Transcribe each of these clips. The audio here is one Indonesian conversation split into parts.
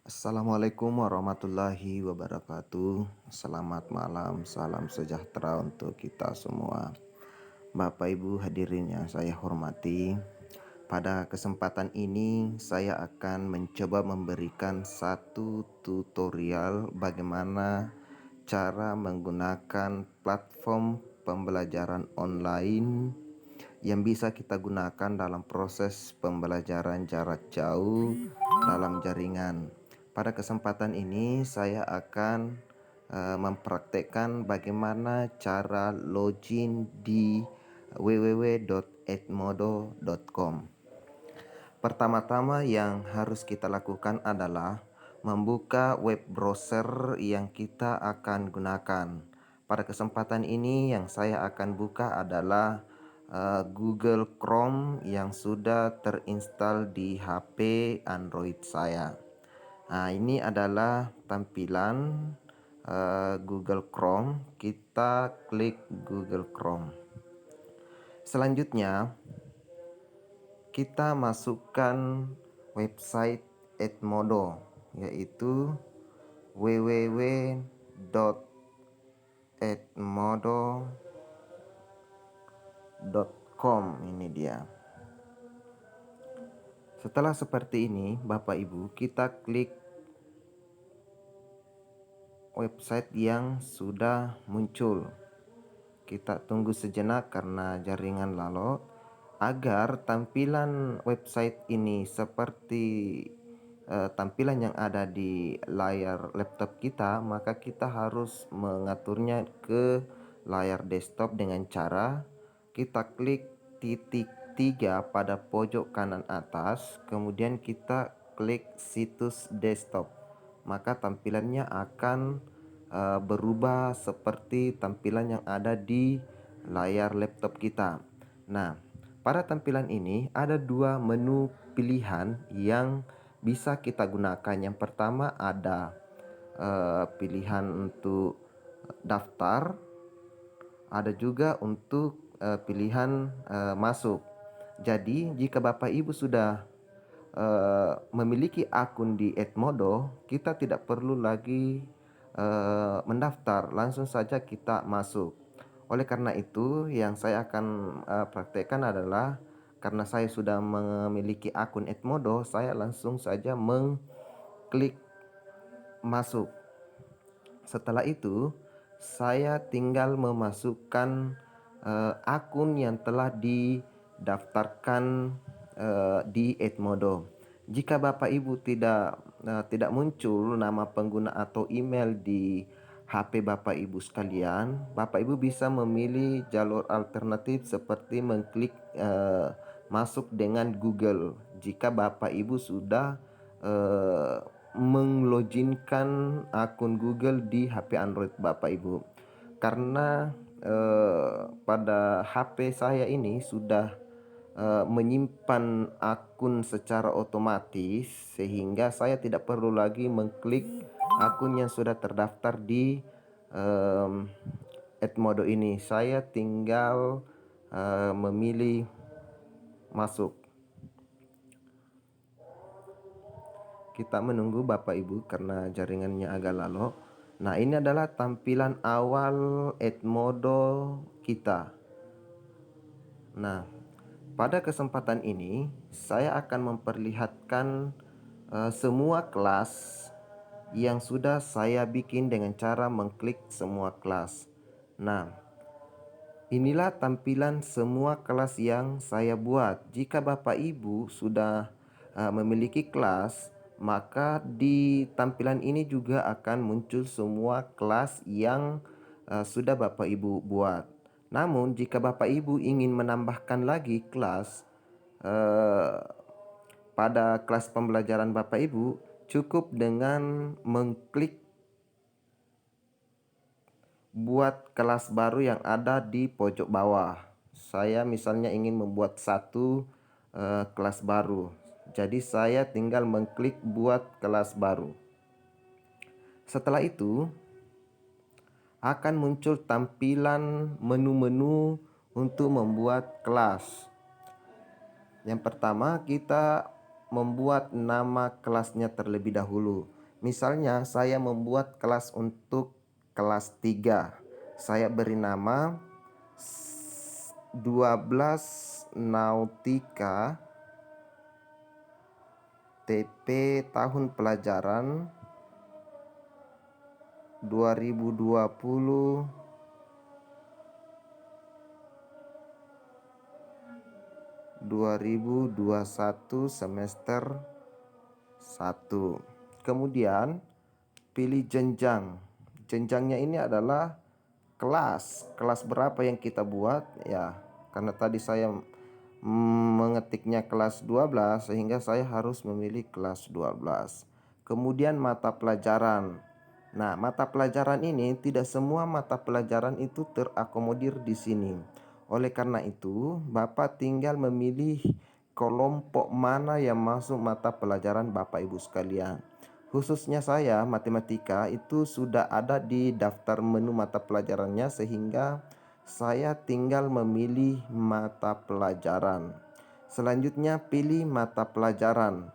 Assalamualaikum warahmatullahi wabarakatuh. Selamat malam, salam sejahtera untuk kita semua. Bapak Ibu hadirin yang saya hormati, pada kesempatan ini saya akan mencoba memberikan satu tutorial bagaimana cara menggunakan platform pembelajaran online yang bisa kita gunakan dalam proses pembelajaran jarak jauh dalam jaringan. Pada kesempatan ini saya akan mempraktekkan bagaimana cara login di www.edmodo.com. Pertama-tama yang harus kita lakukan adalah membuka web browser yang kita akan gunakan. Pada kesempatan ini yang saya akan buka adalah Google Chrome yang sudah terinstall di HP Android saya. Nah, ini adalah tampilan Google Chrome. Kita klik Google Chrome. Selanjutnya, kita masukkan website Edmodo, yaitu www.edmodo.com. Ini dia. Setelah seperti ini, Bapak Ibu, kita klik website yang sudah muncul. Kita tunggu sejenak karena jaringan lalot. Agar tampilan website ini seperti tampilan yang ada di layar laptop kita, maka kita harus mengaturnya ke layar desktop dengan cara kita klik titik 3 pada pojok kanan atas, kemudian kita klik situs desktop. Maka tampilannya akan berubah seperti tampilan yang ada di layar laptop kita. Nah, pada tampilan ini ada dua menu pilihan yang bisa kita gunakan. Yang pertama ada pilihan untuk daftar, ada juga untuk pilihan masuk. Jadi jika Bapak Ibu sudah memiliki akun di Edmodo, kita tidak perlu lagi mendaftar, langsung saja kita masuk. Oleh karena itu, yang saya akan praktekkan adalah karena saya sudah memiliki akun Edmodo, saya langsung saja mengklik masuk. Setelah itu, saya tinggal memasukkan akun yang telah didaftarkan di Edmodo. Jika Bapak Ibu tidak muncul nama pengguna atau email di HP Bapak Ibu sekalian, Bapak Ibu bisa memilih jalur alternatif seperti mengklik masuk dengan Google. Jika Bapak Ibu sudah mengloginkan akun Google di HP Android Bapak Ibu. Karena pada HP saya ini sudah menyimpan akun secara otomatis, sehingga saya tidak perlu lagi mengklik akun yang sudah terdaftar di Edmodo ini. Saya tinggal memilih masuk. Kita menunggu Bapak Ibu karena jaringannya agak lalok. Nah, ini adalah tampilan awal Edmodo kita. Nah, pada kesempatan ini saya akan memperlihatkan semua kelas yang sudah saya bikin dengan cara mengklik semua kelas. Nah, inilah tampilan semua kelas yang saya buat. Jika Bapak Ibu sudah memiliki kelas, maka di tampilan ini juga akan muncul semua kelas yang sudah Bapak Ibu buat. Namun jika Bapak Ibu ingin menambahkan lagi kelas pada kelas pembelajaran Bapak Ibu, cukup dengan mengklik buat kelas baru yang ada di pojok bawah. Saya misalnya ingin membuat satu kelas baru. Jadi saya tinggal mengklik buat kelas baru. Setelah itu akan muncul tampilan menu-menu untuk membuat kelas. Yang pertama kita membuat nama kelasnya terlebih dahulu. Misalnya saya membuat kelas untuk kelas 3. Saya beri nama 12 Nautika TP tahun pelajaran 2020 2021 semester 1. Kemudian pilih jenjang. Jenjangnya ini adalah kelas berapa yang kita buat ya. Karena tadi saya mengetiknya kelas 12 sehingga saya harus memilih kelas 12. Kemudian mata pelajaran. Nah, mata pelajaran ini tidak semua mata pelajaran itu terakomodir di sini. Oleh karena itu, Bapak tinggal memilih kelompok mana yang masuk mata pelajaran Bapak Ibu sekalian. Khususnya saya, matematika itu sudah ada di daftar menu mata pelajarannya sehingga saya tinggal memilih mata pelajaran. Selanjutnya pilih mata pelajaran.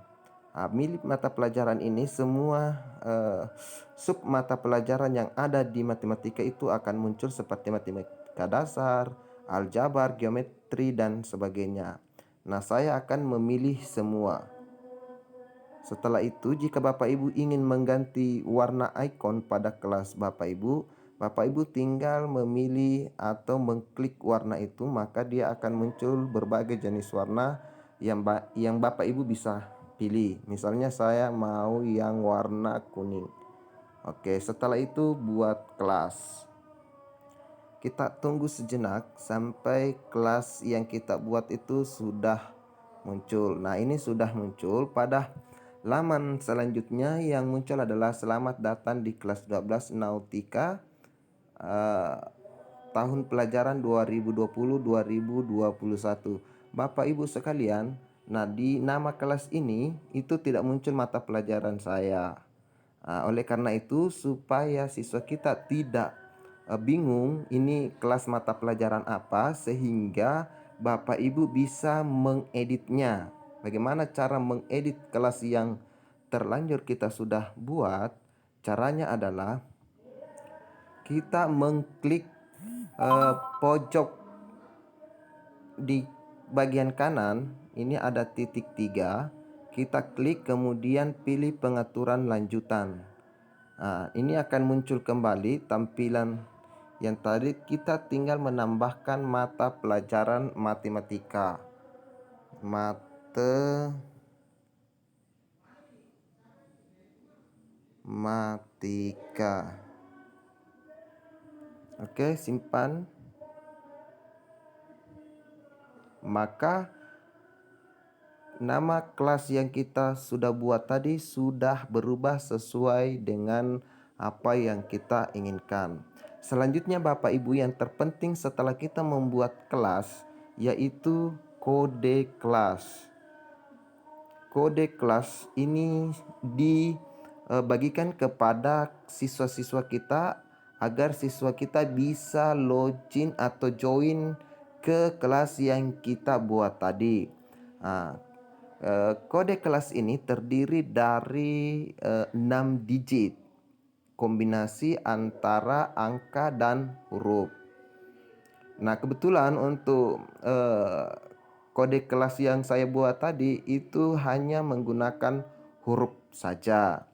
Milih mata pelajaran ini semua sub mata pelajaran yang ada di matematika itu akan muncul seperti matematika dasar, aljabar, geometri, dan sebagainya. Nah, saya akan memilih semua. Setelah itu, jika Bapak Ibu ingin mengganti warna ikon pada kelas Bapak Ibu tinggal memilih atau mengklik warna itu, maka dia akan muncul berbagai jenis warna yang Bapak Ibu bisa pilih. Misalnya saya mau yang warna kuning. Oke, setelah itu buat kelas. Kita tunggu sejenak sampai kelas yang kita buat itu sudah muncul. Nah, ini sudah muncul. Pada laman selanjutnya yang muncul adalah selamat datang di kelas 12 Nautika tahun pelajaran 2020-2021. Bapak Ibu sekalian, nah di nama kelas ini itu tidak muncul mata pelajaran saya. Oleh karena itu, supaya siswa kita tidak bingung ini kelas mata pelajaran apa, sehingga Bapak Ibu bisa mengeditnya. Bagaimana cara mengedit kelas yang terlanjur kita sudah buat? Caranya adalah kita mengklik pojok di bagian kanan. Ini ada titik 3. Kita klik kemudian pilih pengaturan lanjutan. Ini akan muncul kembali tampilan yang tadi. Kita tinggal menambahkan mata pelajaran matematika. Matematika. Oke, simpan. Maka nama kelas yang kita sudah buat tadi sudah berubah sesuai dengan apa yang kita inginkan. Selanjutnya Bapak Ibu, yang terpenting setelah kita membuat kelas yaitu kode kelas. Kode kelas ini dibagikan kepada siswa-siswa kita agar siswa kita bisa login atau join ke kelas yang kita buat tadi. Kode kelas ini terdiri dari 6 digit, kombinasi antara angka dan huruf. Nah, kebetulan untuk kode kelas yang saya buat tadi itu hanya menggunakan huruf saja.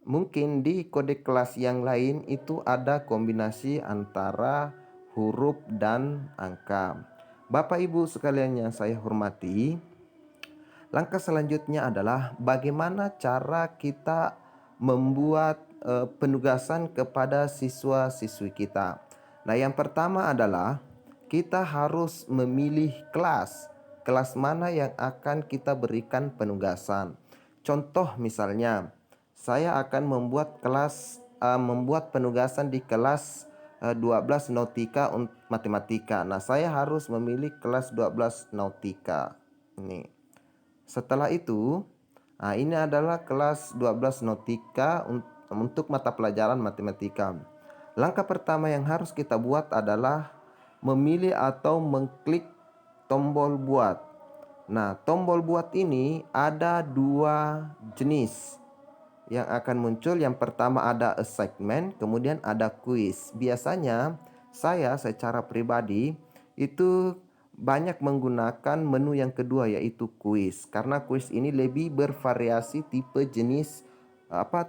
Mungkin di kode kelas yang lain itu ada kombinasi antara huruf dan angka. Bapak Ibu sekalian yang saya hormati, langkah selanjutnya adalah bagaimana cara kita membuat penugasan kepada siswa-siswi kita. Nah, yang pertama adalah kita harus memilih kelas. Kelas mana yang akan kita berikan penugasan. Contoh misalnya, saya akan membuat penugasan di kelas 12 Nautika Matematika. Nah, saya harus memilih kelas 12 Nautika. Ini. Setelah itu, ini adalah kelas 12 Nautika untuk mata pelajaran matematika. Langkah pertama yang harus kita buat adalah memilih atau mengklik tombol buat. Nah, tombol buat ini ada dua jenis yang akan muncul. Yang pertama ada assignment, kemudian ada quiz. Biasanya saya secara pribadi itu banyak menggunakan menu yang kedua, yaitu quiz. Karena quiz ini lebih bervariasi tipe jenis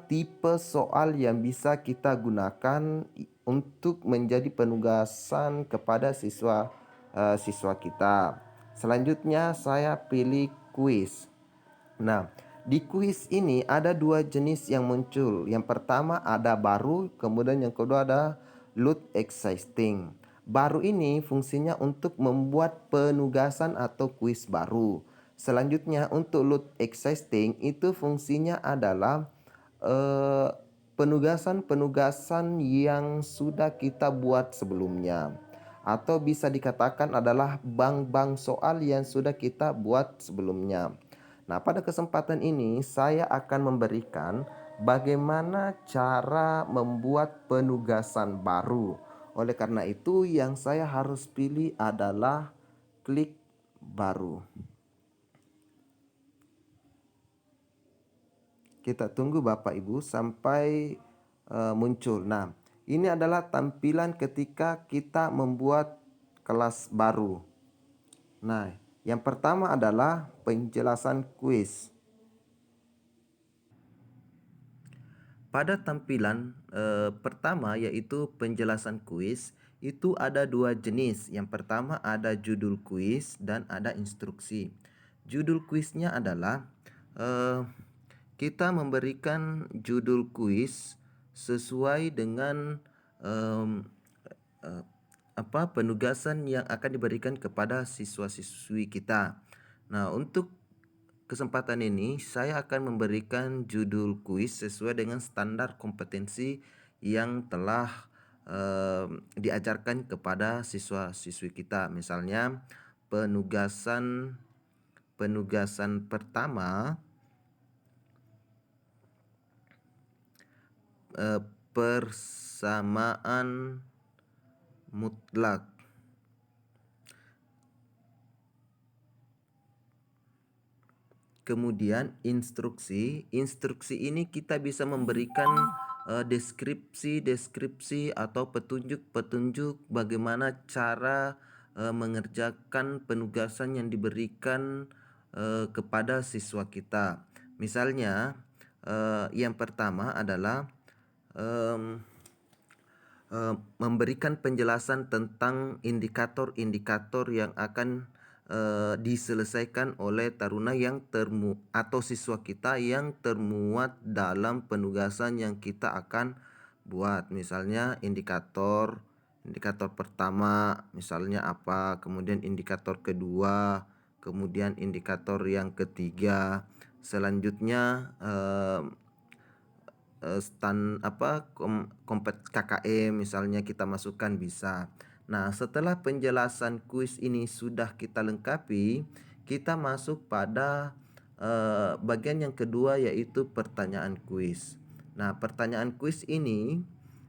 tipe soal yang bisa kita gunakan untuk menjadi penugasan kepada siswa kita. Selanjutnya saya pilih quiz. Nah, di kuis ini ada dua jenis yang muncul. Yang pertama ada baru, kemudian yang kedua ada load existing. Baru ini fungsinya untuk membuat penugasan atau kuis baru. Selanjutnya untuk load existing itu fungsinya adalah penugasan-penugasan yang sudah kita buat sebelumnya. Atau bisa dikatakan adalah bank-bank soal yang sudah kita buat sebelumnya. Nah, pada kesempatan ini saya akan memberikan bagaimana cara membuat penugasan baru. Oleh karena itu, yang saya harus pilih adalah klik baru. Kita tunggu Bapak Ibu sampai muncul. Nah, ini adalah tampilan ketika kita membuat kelas baru. Nah, yang pertama adalah penjelasan kuis. Pada tampilan pertama, yaitu penjelasan kuis, itu ada dua jenis. Yang pertama ada judul kuis dan ada instruksi. Judul kuisnya adalah kita memberikan judul kuis sesuai dengan penugasan yang akan diberikan kepada siswa-siswi kita. Nah, untuk kesempatan ini saya akan memberikan judul kuis sesuai dengan standar kompetensi yang telah diajarkan kepada siswa-siswi kita. Misalnya penugasan pertama, persamaan mutlak. Kemudian instruksi ini kita bisa memberikan deskripsi atau petunjuk bagaimana cara mengerjakan penugasan yang diberikan kepada siswa kita. Misalnya yang pertama adalah memberikan penjelasan tentang indikator-indikator yang akan diselesaikan oleh taruna atau siswa kita yang termuat dalam penugasan yang kita akan buat. Misalnya indikator pertama misalnya apa, kemudian indikator kedua, kemudian indikator yang ketiga. Selanjutnya kompet KKM misalnya kita masukkan bisa. Nah, setelah penjelasan kuis ini sudah kita lengkapi, kita masuk pada bagian yang kedua, yaitu pertanyaan kuis. Nah, pertanyaan kuis ini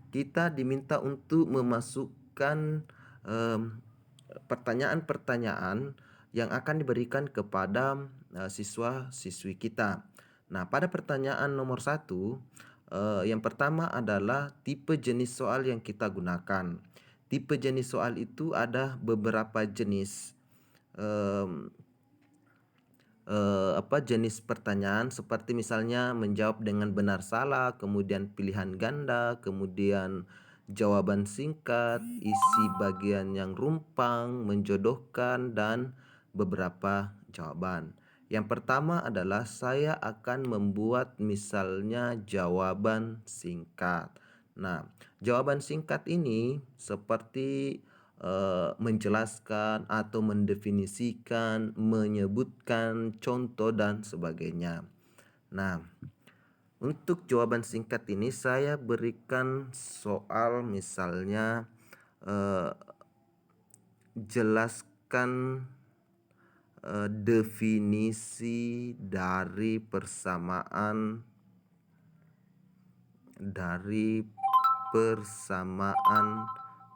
kita diminta untuk memasukkan pertanyaan-pertanyaan yang akan diberikan kepada siswa-siswi kita. Nah, pada pertanyaan nomor 1, yang pertama adalah tipe jenis soal yang kita gunakan. Tipe jenis soal itu ada beberapa jenis jenis pertanyaan, seperti misalnya menjawab dengan benar salah, kemudian pilihan ganda, kemudian jawaban singkat, isi bagian yang rumpang, menjodohkan, dan beberapa jawaban. Yang pertama adalah saya akan membuat misalnya jawaban singkat. Nah, jawaban singkat ini seperti menjelaskan atau mendefinisikan, menyebutkan contoh dan sebagainya. Nah, untuk jawaban singkat ini saya berikan soal misalnya jelaskan definisi dari persamaan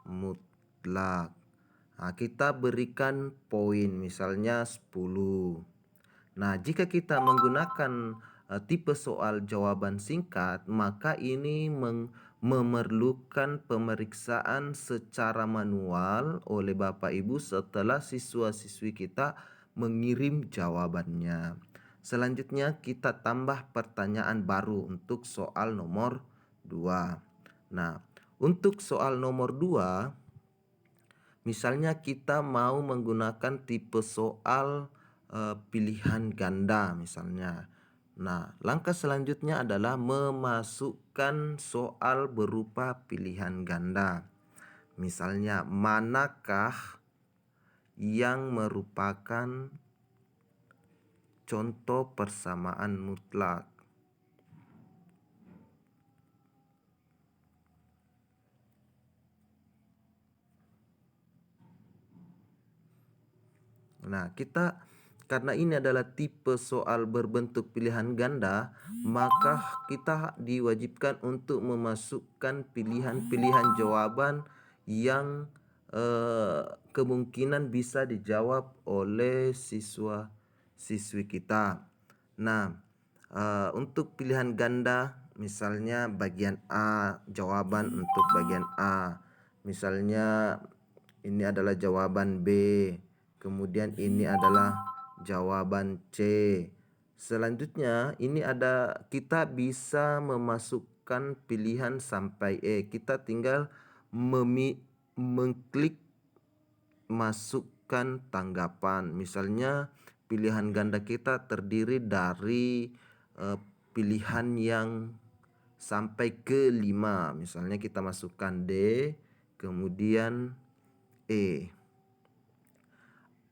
mutlak. Nah, kita berikan poin misalnya 10. Nah, jika kita menggunakan tipe soal jawaban singkat, maka ini memerlukan pemeriksaan secara manual oleh Bapak Ibu setelah siswa-siswi kita mengirim jawabannya. Selanjutnya kita tambah pertanyaan baru untuk soal nomor 2. Nah, untuk soal nomor 2, misalnya kita mau menggunakan tipe soal pilihan ganda misalnya. Nah, langkah selanjutnya adalah memasukkan soal berupa pilihan ganda. Misalnya, manakah yang merupakan contoh persamaan mutlak? Nah, karena ini adalah tipe soal berbentuk pilihan ganda, maka kita diwajibkan untuk memasukkan pilihan-pilihan jawaban yang kemungkinan bisa dijawab oleh siswa-siswi kita. Nah, untuk pilihan ganda, misalnya bagian A, jawaban untuk bagian A. Misalnya ini adalah jawaban B. Kemudian ini adalah jawaban C. Selanjutnya ini kita bisa memasukkan pilihan sampai E. Kita tinggal mengklik masukkan tanggapan. Misalnya pilihan ganda kita terdiri dari pilihan yang sampai ke 5. Misalnya kita masukkan D, kemudian E.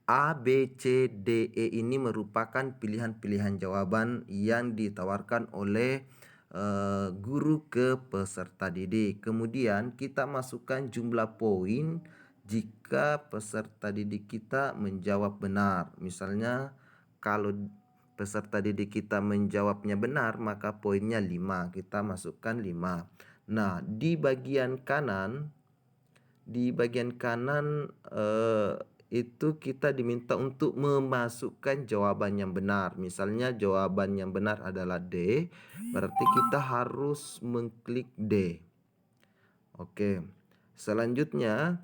A, B, C, D, E ini merupakan pilihan-pilihan jawaban yang ditawarkan oleh guru ke peserta didik. Kemudian kita masukkan jumlah poin jika peserta didik kita menjawab benar. Misalnya kalau peserta didik kita menjawabnya benar, maka poinnya 5. Kita masukkan 5. Nah, di bagian kanan itu kita diminta untuk memasukkan jawaban yang benar. Misalnya jawaban yang benar adalah D, berarti kita harus mengklik D. Oke. Selanjutnya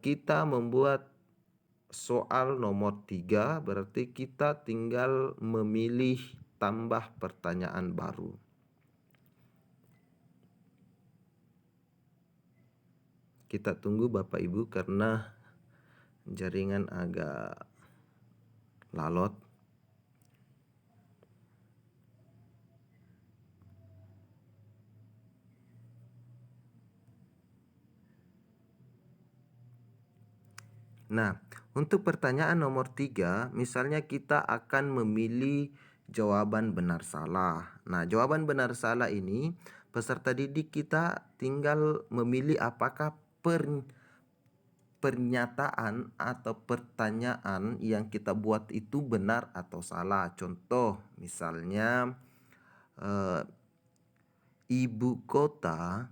kita membuat soal nomor 3, berarti kita tinggal memilih tambah pertanyaan baru. Kita tunggu Bapak Ibu karena jaringan agak lalot. Nah, untuk pertanyaan nomor 3, misalnya kita akan memilih jawaban benar salah. Nah, jawaban benar salah ini peserta didik kita tinggal memilih apakah pernyataan atau pertanyaan yang kita buat itu benar atau salah. Contoh, misalnya ibu kota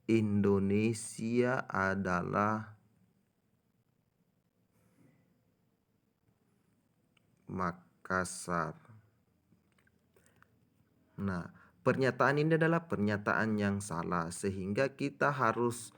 Indonesia adalah Makassar. Nah, pernyataan ini adalah pernyataan yang salah, sehingga kita harus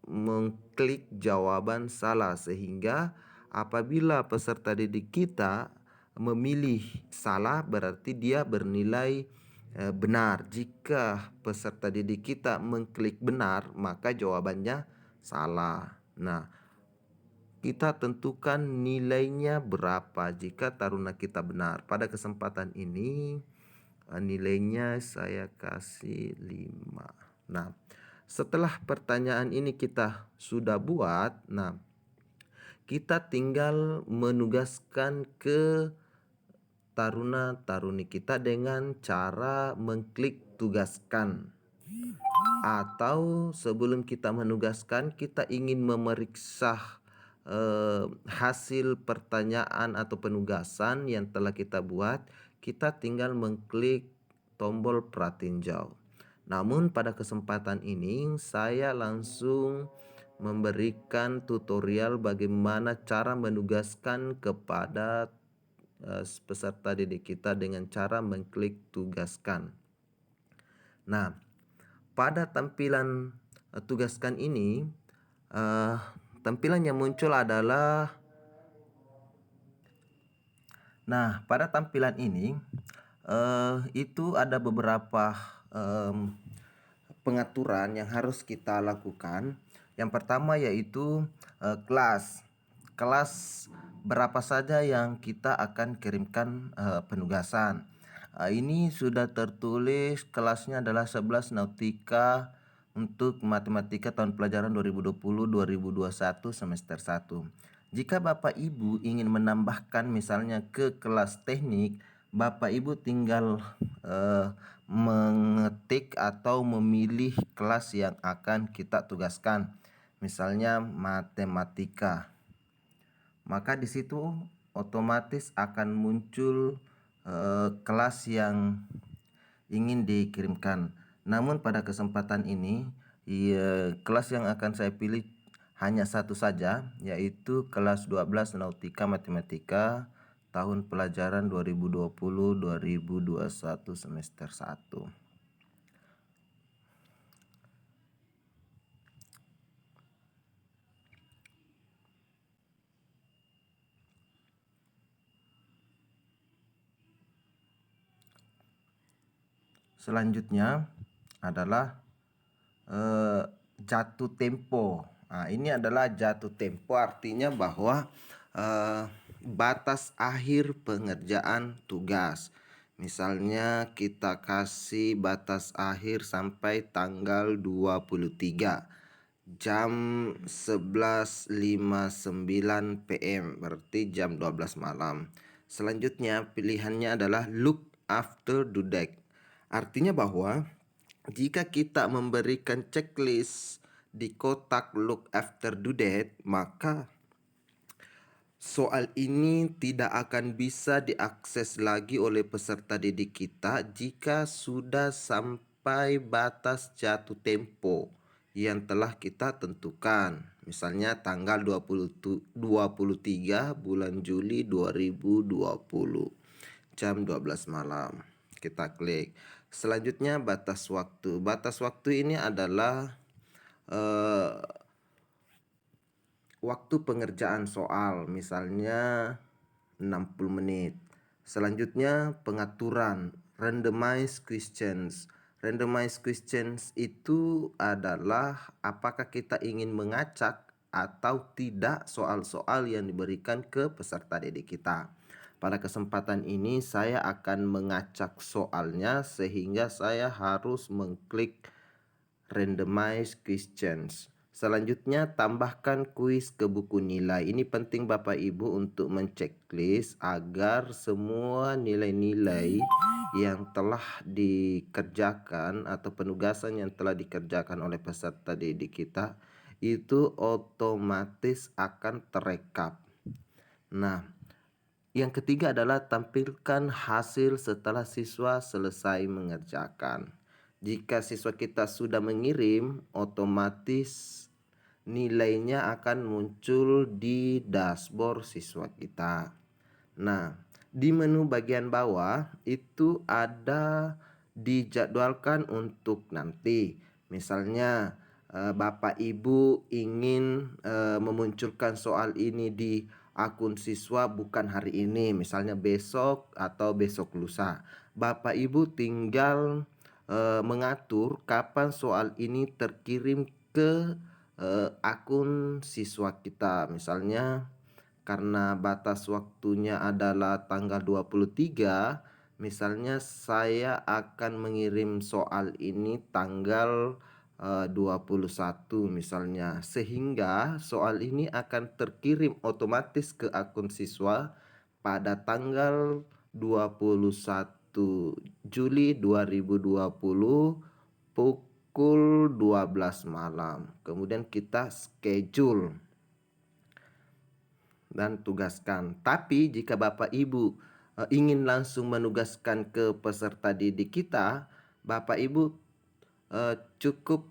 mengklik jawaban salah, sehingga apabila peserta didik kita memilih salah, berarti dia bernilai benar. Jika peserta didik kita mengklik benar, maka jawabannya salah. Nah, kita tentukan nilainya berapa jika taruna kita benar. Pada kesempatan ini nilainya saya kasih 5. Nah, setelah pertanyaan ini kita sudah buat, nah kita tinggal menugaskan ke taruna-taruni kita dengan cara mengklik tugaskan. Atau sebelum kita menugaskan, kita ingin memeriksa hasil pertanyaan atau penugasan yang telah kita buat, kita tinggal mengklik tombol pratinjau. Namun pada kesempatan ini saya langsung memberikan tutorial bagaimana cara menugaskan kepada peserta didik kita dengan cara mengklik tugaskan. Nah, pada tampilan tugaskan ini, tampilan yang muncul adalah pada tampilan ini itu ada beberapa pengaturan yang harus kita lakukan. Yang pertama yaitu kelas. Kelas berapa saja yang kita akan kirimkan penugasan. Ini sudah tertulis kelasnya adalah 11 Nautika untuk matematika tahun pelajaran 2020-2021 semester 1. Jika Bapak Ibu ingin menambahkan misalnya ke kelas teknik, Bapak Ibu tinggal mengetik atau memilih kelas yang akan kita tugaskan. Misalnya matematika. Maka di situ otomatis akan muncul kelas yang ingin dikirimkan. Namun pada kesempatan ini kelas yang akan saya pilih hanya satu saja, yaitu kelas 12 Nautika Matematika tahun pelajaran 2020-2021 semester 1. Selanjutnya adalah jatuh tempo. Nah, ini adalah jatuh tempo, artinya bahwa batas akhir pengerjaan tugas. Misalnya kita kasih batas akhir sampai tanggal 23 jam 11.59 PM, berarti jam 12 malam. Selanjutnya pilihannya adalah look after due date. Artinya bahwa jika kita memberikan checklist di kotak look after due date, maka soal ini tidak akan bisa diakses lagi oleh peserta didik kita jika sudah sampai batas jatuh tempo yang telah kita tentukan. Misalnya tanggal 23 bulan Juli 2020 jam 12 malam. Kita klik. Selanjutnya batas waktu. Batas waktu ini adalah waktu pengerjaan soal, misalnya 60 menit. Selanjutnya pengaturan randomized questions. Randomized questions itu adalah apakah kita ingin mengacak atau tidak soal-soal yang diberikan ke peserta didik kita. Pada kesempatan ini saya akan mengacak soalnya sehingga saya harus mengklik randomized questions. Selanjutnya tambahkan kuis ke buku nilai. Ini penting Bapak Ibu untuk menceklis agar semua nilai-nilai yang telah dikerjakan atau penugasan yang telah dikerjakan oleh peserta didik kita itu otomatis akan terekap. Nah, yang ketiga adalah tampilkan hasil setelah siswa selesai mengerjakan. Jika siswa kita sudah mengirim, otomatis nilainya akan muncul di dashboard siswa kita. Nah, di menu bagian bawah itu ada dijadwalkan untuk nanti. Misalnya Bapak Ibu ingin memunculkan soal ini di akun siswa bukan hari ini, misalnya besok atau besok lusa. Bapak Ibu tinggal mengatur kapan soal ini terkirim ke akun siswa kita. Misalnya karena batas waktunya adalah tanggal 23, misalnya saya akan mengirim soal ini tanggal 21 misalnya, sehingga soal ini akan terkirim otomatis ke akun siswa pada tanggal 21 Juli 2020 pukul 12 malam. Kemudian kita schedule dan tugaskan. Tapi jika Bapak Ibu ingin langsung menugaskan ke peserta didik kita, Bapak Ibu cukup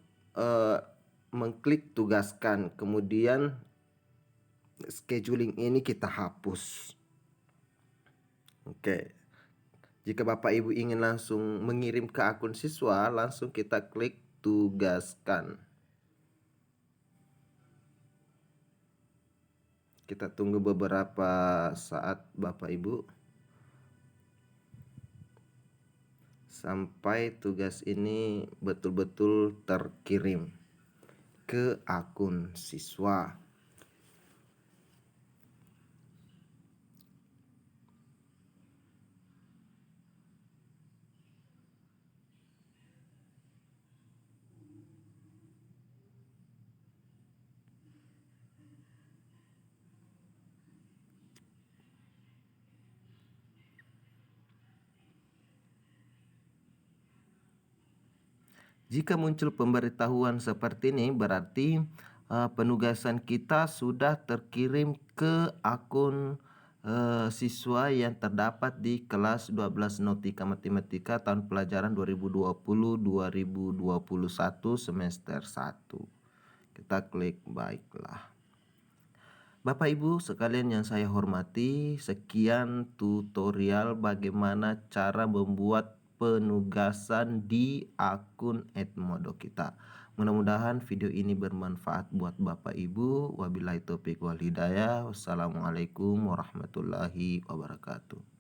mengklik tugaskan, kemudian scheduling ini kita hapus. Oke. Jika Bapak Ibu ingin langsung mengirim ke akun siswa, langsung kita klik tugaskan. Kita tunggu beberapa saat Bapak Ibu sampai tugas ini betul-betul terkirim ke akun siswa. Jika muncul pemberitahuan seperti ini, berarti penugasan kita sudah terkirim ke akun siswa yang terdapat di kelas 12 Nautika Matematika tahun pelajaran 2020-2021 semester 1. Kita klik baiklah. Bapak Ibu sekalian yang saya hormati, sekian tutorial bagaimana cara membuat penugasan di akun Edmodo kita. Mudah-mudahan video ini bermanfaat buat Bapak Ibu. Wabillahi taufiq wal hidayah. Wassalamualaikum warahmatullahi wabarakatuh.